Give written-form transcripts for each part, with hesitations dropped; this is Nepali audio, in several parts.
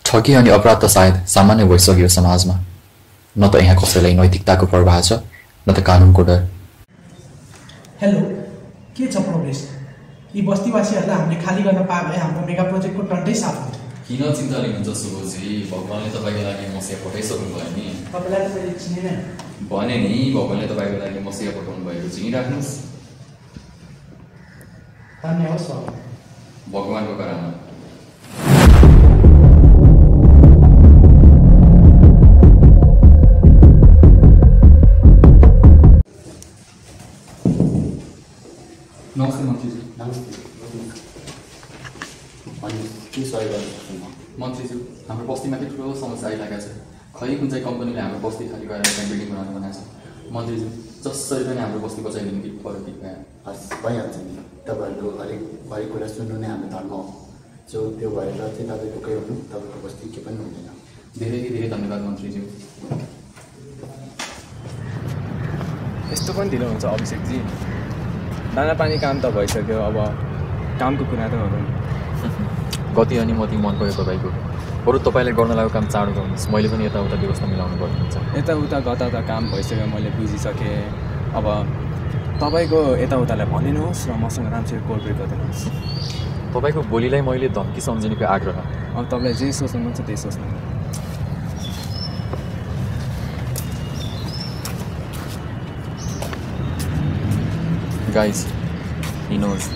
ठगी अनि अपराध त सायद सामान्य भइसक्यो समाजमा। न त यहाँ कसैलाई नैतिकताको प्रवाह छ, न त कानुनको डर। हेलो, के छ प्रोग्रेस? यी बस्तीवासीहरूलाई हामीले खाली गर्न पाए भए हाम्रो मेगा प्रोजेक्टको टन्टै साफ हुन्थ्यो। किन चिन्ता लिनुहुन्छ सुबोजी? भगवानले तपाईँको लागि मसिया पठाइसक्नु भयो नि। तपाईँलाई त मैले चिनेन भने नि, भगवानले तपाईँको लागि मसिया पठाउनु भएको चिनिराख्नुहोस्। धन्यवाद भगवानको करामा। नमस्ते मन्त्रीज्यू। नमस्ते। अनि के सहयोग गर्न सक्छु म? मन्त्रीज्यू, हाम्रो बस्तीमा के ठुलो समस्या आइरहेको छ। खै कुन चाहिँ कम्पनीले हाम्रो बस्ती खाली गरेर त्यहाँ बिल्डिङ बनाउनु बनाएको छ। मन्त्रीज्यू, जसरी पनि हाम्रो बस्ती बचाइदिनु कि पऱ्यो कि हस्, भइहाल्छ नि। तपाईँहरूको हरेक कुरा सुन्नु नै हाम्रो धर्म हो। सो त्यो भएर चाहिँ तपाईँको केही हुनु, तपाईँको बस्ती के पनि हुँदैन। धेरै धेरै धन्यवाद मन्त्रीज्यू। यस्तो पनि ढिलो हुन्छ अभिषेकजी? दाना पानी काम त भइसक्यो, अब कामको कुरा त गरौँ। गति अनि मति मन पऱ्यो तपाईँको। बरु तपाईँले गर्न लागेको काम चाँडो गर्नुहोस्, मैले पनि यताउता व्यवस्था मिलाउनु पर्ने हुन्छ। यताउता गता त काम भइसक्यो, मैले बुझिसकेँ। अब तपाईँको यताउतालाई भनिदिनुहोस् र मसँग राम्ररी कोअपरेट गरिदिनुहोस्। तपाईँको बोलीलाई मैले धम्की सम्झिनुको आग्रह। अब तपाईँलाई जे सोच्नुहुन्छ त्यही सोच्नु। Guys, he knows.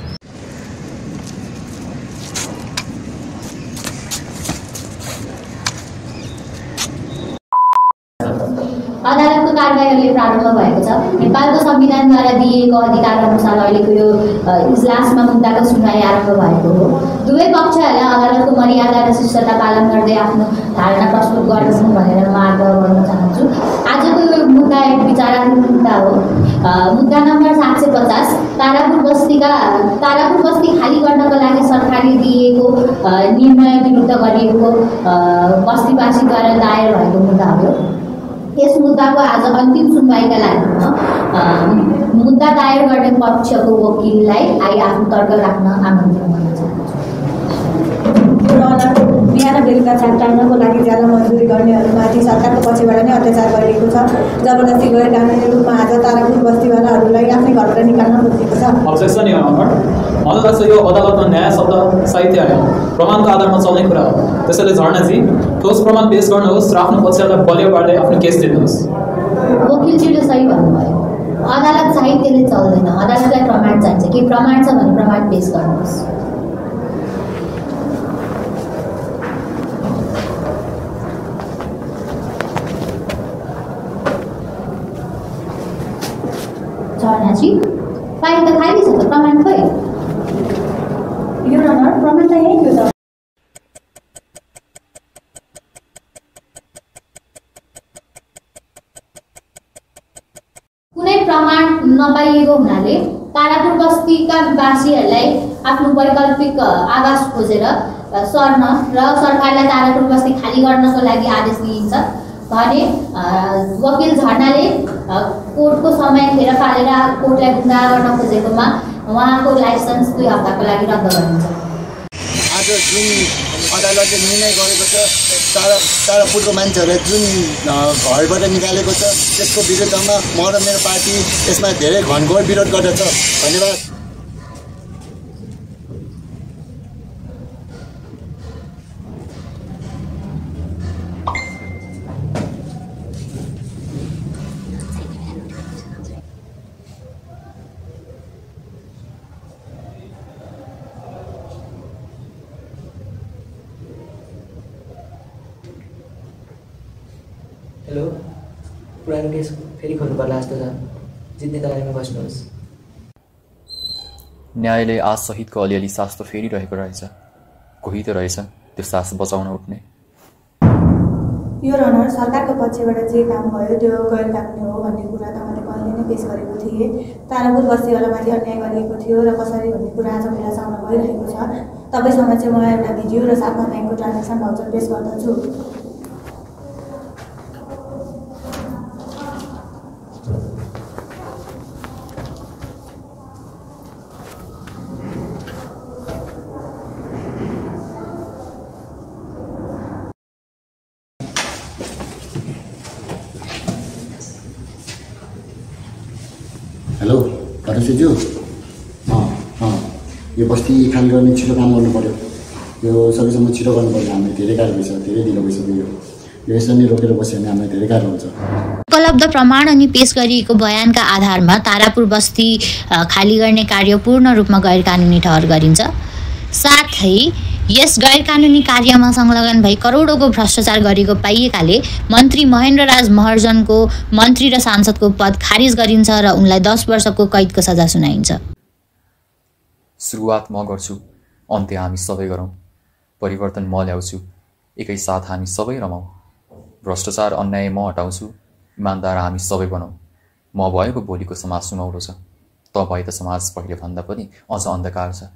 अदालतको कारबाहीहरूले प्रारम्भ भएको छ। नेपालको संविधानद्वारा दिइएको अधिकार अनुसार अहिलेको यो इजलासमा मुद्दाको सुनवाई आरम्भ भएको हो। दुवै पक्षहरूले अदालतको मर्यादा र शिष्टता पालन गर्दै आफ्नो धारणा प्रस्तुत गर्छन् भनेर म आग्रह गर्न चाहन्छु। आजको यो मुद्दा एक विचाराधीन मुद्दा हो। मुद्दा नम्बर 750 तारापुर बस्ती खाली गर्नको लागि सरकारले दिएको निर्णय विरुद्ध गरिएको बस्तीवासीद्वारा दायर भएको मुद्दा हो। यस मुद्दाको आज अन्तिम सुनवाईका लागि मुद्दा दायर गर्ने पक्षको वकिललाई आफ्नो तर्क राख्न आमन्त्रण गर्न चाहन्छु। बिहान बेलुका टाङ्नको लागि ज्यादा मजदुरी गर्नेहरूमाथि सरकारको पक्षबाट नै अत्याचार गरिएको छ। जबरजस्ती गैर कानुनी रूपमा आज तारापुर बस्तीवालाहरूलाई आफ्नै घरबाट निकाल्न खोजिएको छ। अब्जेक्सन यो अनर, मलाई लाग्छ यो अदालतमा न्याय शब्द साहित्य आयो, प्रमाणको आधारमा चल्ने कुरा हो। त्यसैले झर्नाजी ठोस प्रमाण पेश गर्नुहोस् र आफ्नो पक्षलाई बलियो पार्दै आफ्नो केस जित्नुहोस्। वकिलजीले सही भन्नुभयो। अदालत साहित्यले चल्दैन, अदालतलाई प्रमाण चाहिन्छ। के प्रमाण छ भने प्रमाण पेश गर्नुहोस्। झरनाजी, फाइल त खाली छ त, प्रमाण खोइ? यो अनर, प्रमाण त यही थियो त। कुनै प्रमाण नपाइएको हुनाले तारापुर बस्तीका वासीहरूलाई आफ्नो वैकल्पिक आवास खोजेर सर्न र सरकारलाई तारापुर बस्ती खाली गर्नको लागि आदेश दिइन्छ भने वकिल झरनाले कोर्टको समय खेर फालेर कोर्टलाई गुमराह गर्न खोजेकोमा उहाँको लाइसेन्स 2 हप्ताको लागि रद्द गरिन्छ। आज जुन अदालतले निर्णय गरेको छ, तारापुरको मान्छेहरूलाई जुन घरबाट निकालेको छ, त्यसको विरुद्धमा म र मेरो पार्टी यसमा धेरै घनघोर विरोध गर्दछ। धन्यवाद। हेलो, पुरानो केस फेरि खोल्नु पर्ला जस्तो छ। जित्ने तयारीमा बस्नुहोस्। न्यायले आज सहितको अलिअलि सास त फेरिरहेको रहेछ। कोही त रहेछ त्यो सास बचाउन उठ्ने। यो अनर, सरकारको पक्षबाट जे काम भयो त्यो गैर कानुनी हो भन्ने कुरा त मैले पहिले नै पेश गरेको थिएँ। तारापुर बस्तीवालामाथि अन्याय गरिएको थियो र कसरी भन्ने कुरा आज खुलासा भइरहेको छ। तपाईँसँग चाहिँ म एउटा भिडियो र साथमा ब्याङ्कको ट्रान्जेक्सन भाउचर पेश गर्दछु। हेलो अध्यक्षज्यू, यो बस्ती खाली गर्ने छिटो काम गर्नु पऱ्यो। यो सकेसम्म छिटो गर्नु पर्यो। हामीलाई धेरै गाह्रो भइसक्यो, धेरै ढिलो भइसक्यो। यो यसरी नै रोकेर बस्यो भने हामीलाई धेरै गाह्रो हुन्छ। उपलब्ध प्रमाण अनि पेश गरिएको बयानका आधारमा तारापुर बस्ती खाली गर्ने कार्य पूर्ण रूपमा गैर कानुनी ठहर गरिन्छ। साथै यस गैर कानुनी कार्यमा संलग्न भई करोडौँको भ्रष्टाचार गरेको पाइएकाले मन्त्री महेन्द्रराज महर्जनको मन्त्री र सांसदको पद खारिज गरिन्छ र उनलाई 10 वर्षको कैदको सजाय सुनाइन्छ। सुरुवात म गर्छु, अन्त्य हामी सबै गरौँ। परिवर्तन म ल्याउँछु, एकैसाथ हामी सबै रमाउँ। भ्रष्टाचार अन्याय म हटाउँछु, इमान्दार हामी सबै बनाऊ। म भएको भोलिको समाज सुनौलो छ, त भए त समाज पहिले भन्दा पनि अझ अन्धकार छ।